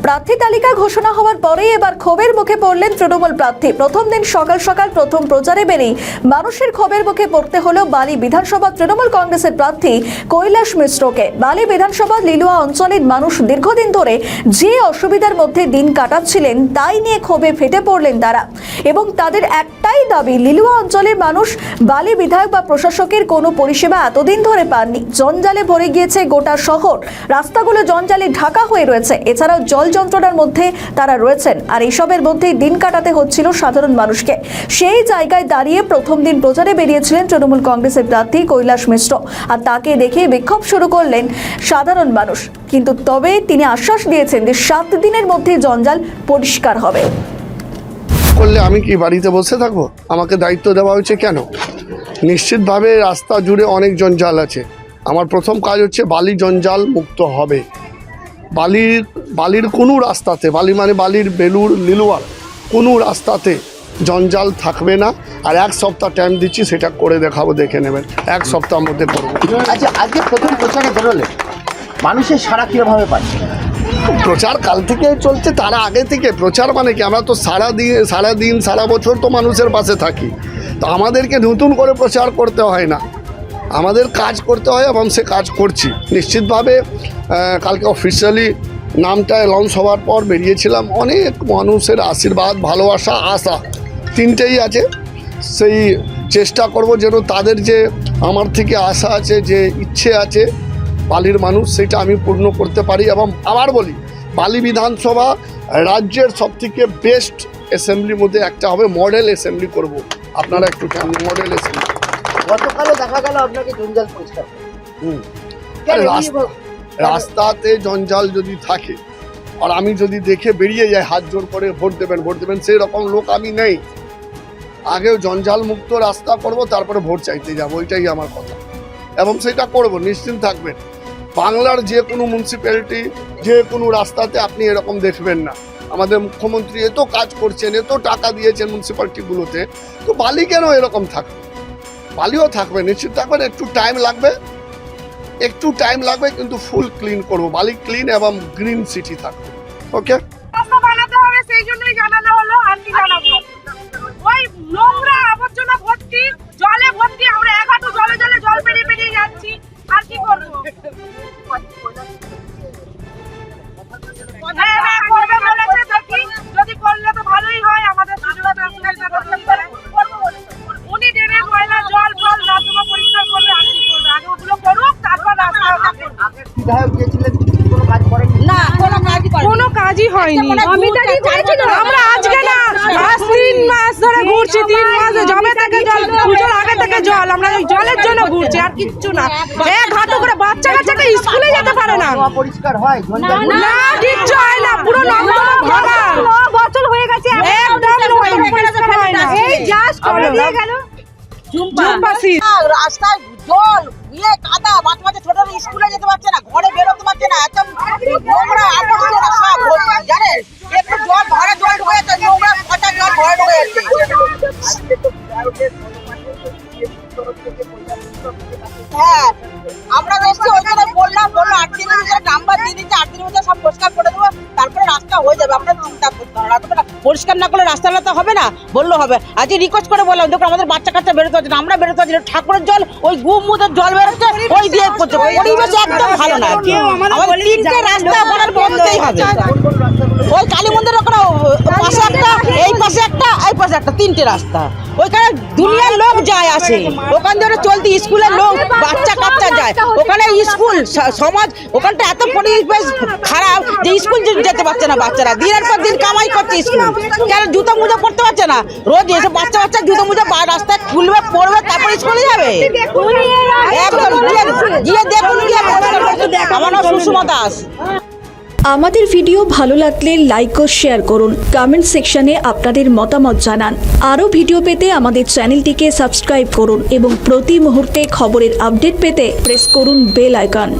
প্রার্থী তালিকা ঘোষণা হওয়ার পরেই এবার ক্ষোভের মুখে পড়লেন তৃণমূল প্রার্থী। প্রথম দিন সকাল সকাল প্রথম প্রচারে বেরিয়ে মানুষের ক্ষোভের মুখে পড়তে হলো বালি বিধানসভা তৃণমূল কংগ্রেসের প্রার্থী কৈলাস মিশ্রকে। বালি বিধানসভা লিলুয়া অঞ্চলের মানুষ দীর্ঘদিন ধরে যে অসুবিধার মধ্যে দিন কাটাচ্ছিলেন তাই নিয়ে ক্ষোভে ফেটে পড়লেন তারা, এবং তাদের একটাই দাবি, লিলুয়া অঞ্চলের মানুষ বালি বিধায়ক বা প্রশাসকের কোনো পরিষেবা এতদিন ধরে পাননি। জঞ্জালে ভরে গিয়েছে গোটা শহর, রাস্তাগুলো জঞ্জালে ঢাকা হয়ে রয়েছে। এছাড়াও জল যন্ত্রণার মধ্যে তারা রয়েছেন, আর এইসবের মধ্যেই দিন কাটাতে হচ্ছিল সাধারণ মানুষকে। সেই জায়গায় দাঁড়িয়ে প্রথম দিন প্রচারে বেরিয়েছিলেন তৃণমূল কংগ্রেসের প্রার্থী কৈলাস মিশ্র, আর তাকে দেখে বিক্ষোভ শুরু করলেন সাধারণ মানুষ। কিন্তু তবে তিনি আশ্বাস দিয়েছেন যে 7 দিনের মধ্যে জঞ্জাল পরিষ্কার হবে। করলে আমি কি বাড়িতে বসে থাকবো? আমাকে দায়িত্ব দেওয়া হয়েছে কেন? নিশ্চিতভাবে রাস্তা জুড়ে অনেক জঞ্জাল আছে। আমার প্রথম কাজ হচ্ছে বালি জঞ্জাল মুক্ত হবে। বালির কোনো রাস্তাতে, বালি মানে বালির বেলুর লিলুয়ার কোনো রাস্তাতে জঞ্জাল থাকবে না। আর 1 সপ্তাহ টাইম দিচ্ছি, সেটা করে দেখাবো, দেখে নেবেন। 1 সপ্তাহের মধ্যে করবো। আচ্ছা, আজকে প্রথম প্রচারে বেরোলে মানুষের সারা কীভাবে পাচ্ছে? প্রচার কাল থেকে চলছে, তারা আগে থেকে। প্রচার মানে কি, আমরা তো সারাদিন সারা বছর তো মানুষের পাশে থাকি, তো আমাদেরকে নতুন করে প্রচার করতে হয় না, আমাদের কাজ করতে হয় এবং সে কাজ করছি। নিশ্চিতভাবে কালকে অফিসিয়ালি নামটা লঞ্চ হওয়ার পর বেরিয়েছিলাম। অনেক মানুষের আশীর্বাদ, ভালোবাসা, আশা তিনটেই আছে। সেই চেষ্টা করব যেন তাদের যে আমার থেকে আশা আছে, যে ইচ্ছে আছে বালির মানুষ, সেটা আমি পূর্ণ করতে পারি। এবং আবার বলি, বালি বিধানসভা রাজ্যের সবথেকে বেস্ট অ্যাসেম্বলির মধ্যে একটা হবে। মডেল অ্যাসেম্বলি করব। আপনারা একটু মডেল অ্যাসেম্বলি। গতকালও দেখা গেল আপনাকে জঞ্জাল পরিষ্কার রাস্তাতে জঞ্জাল যদি থাকে আর আমি যদি দেখে বেরিয়ে যাই হাত জোর করে ভোট দেবেন সেই রকম লোক আমি নেই। আগেও জঞ্জাল মুক্ত রাস্তা করব, তারপরে ভোট চাইতে যাবো, ওইটাই আমার কথা, এবং সেটা করব, নিশ্চিন্ত থাকবেন। বাংলার যে কোনো মিউনিসিপ্যালিটি, যে কোনো রাস্তাতে আপনি এরকম দেখবেন না। আমাদের মুখ্যমন্ত্রী এত কাজ করছেন, এত টাকা দিয়েছেন মিউনিসিপ্যালিটিগুলোতে, তো বালি কেন এরকম থাকবে? বালিও থাকবে, নিশ্চিত থাকবেন। একটু টাইম লাগবে, কিন্তু ফুল ক্লিন করব। বালি ক্লিন এবং গ্রিন সিটি থাকবে। ওকে, রাস্তা বানাতে হবে, সেই জন্যই জানানো হলো। আর কি জানাবো? ওই নোংরা আবর্জনা ভর্তি, জলে ভর্তি, আমরা এক হাঁটু জল পেরিয়ে যাচ্ছি। আর কি করবো? হ্যাঁ, করবে বলেছে, দেখি যদি করলে তো ভালোই হয়। আমাদের উনি দেবে ময়লা, জল রাস্তা পরিষ্কার করবে। আর কি করবে? আগে ওগুলো করুক, তারপর রাস্তা বিধায়ক গিয়েছিলেন, কোনো কাজ করেন না, কোনো কাজই হয়নি। আমরা আজকে না, 3 মাস ধরে ঘুরছি। 3 মাস জমে থেকে জল, পুজোর আগে থেকে জল, আমরা ওই জলের জন্য ঘুরছি, আর কিচ্ছু না। এক হাঁটু করে বাচ্চা কাচ্চাকে স্কুলে যেতে পারে না। পরিষ্কার হয় না, কিচ্ছু হয় না, পুরো নর্দমা ভরা। 9 বছর হয়ে গেছে, একদম পরিষ্কার হয় না। এই জাস্ট করে দিয়ে গেল জুম্বাসি। রাস্তায় জল, কাদা, বাচ্চা ছোটরা স্কুলে যেতে পারছে না, ঘরে বেরোতে পারছে না, এত নোংরা আবর্জনা সব জানেন। একটু জল ঘরে জল ঢুকেছে, নোংরা পচা জল ঘরে ঢুকে হ্যাঁ, আমরা দেখছি ওইখানে বললাম 8 দিনের ভিতরে নাম্বার দিয়ে দিচ্ছে, 8 দিনের ভিতরে সব পরিষ্কার করে দেবো, তারপরে রাস্তা হয়ে যাবে। আপনার চিন্তা করতে হবে, পরিষ্কার না করলে রাস্তা তো হবে না, বললো হবে। আজকে রিকোয়েস্ট করে বললাম, দেখো আমাদের বাচ্চা কাচ্চা বেরোতে হচ্ছে না, আমরা বেরোতে হচ্ছি না। ঠাকুরের জল, ওই গুমুদের জল বেরোচ্ছে, ওই দিয়ে করছে। পরিবেশ একদম ভালো না। আমাদের 3টে রাস্তা আপনার বন্ধই হবে। ওই কালী মন্দিরের ওখানে পাশে একটা, এই পাশে একটা, এই পাশে একটা, 3টে রাস্তা। ওইখানে দুনিয়ার লোক যায় আসে, ওখান ধরে চলতি স্কুলের লোক, বাচ্চা কাচ্চা যায় ওখানে। স্কুল সমাজ ওখানটা এত পরিবেশ খারাপ যে স্কুল যেতে পারছে না বাচ্চারা। দিনের পর দিন কামাই করছে স্কুল, কেন জুতো মুজো পড়তে পারছে না। রোজ এসে বাচ্চা জুতো মুজো রাস্তায় খুলবে, পড়বে, তারপর স্কুলে যাবে। একদম গিয়ে দেখুন, আমার নাম সুষমা দাস। আমাদের ভিডিও ভালো লাগলে লাইক ও শেয়ার করুন, কমেন্ট সেকশনে আপনাদের মতামত জানান। আরও ভিডিও পেতে আমাদের চ্যানেলটিকে সাবস্ক্রাইব করুন এবং প্রতি মুহূর্তে খবরের আপডেট পেতে প্রেস করুন বেল আইকন।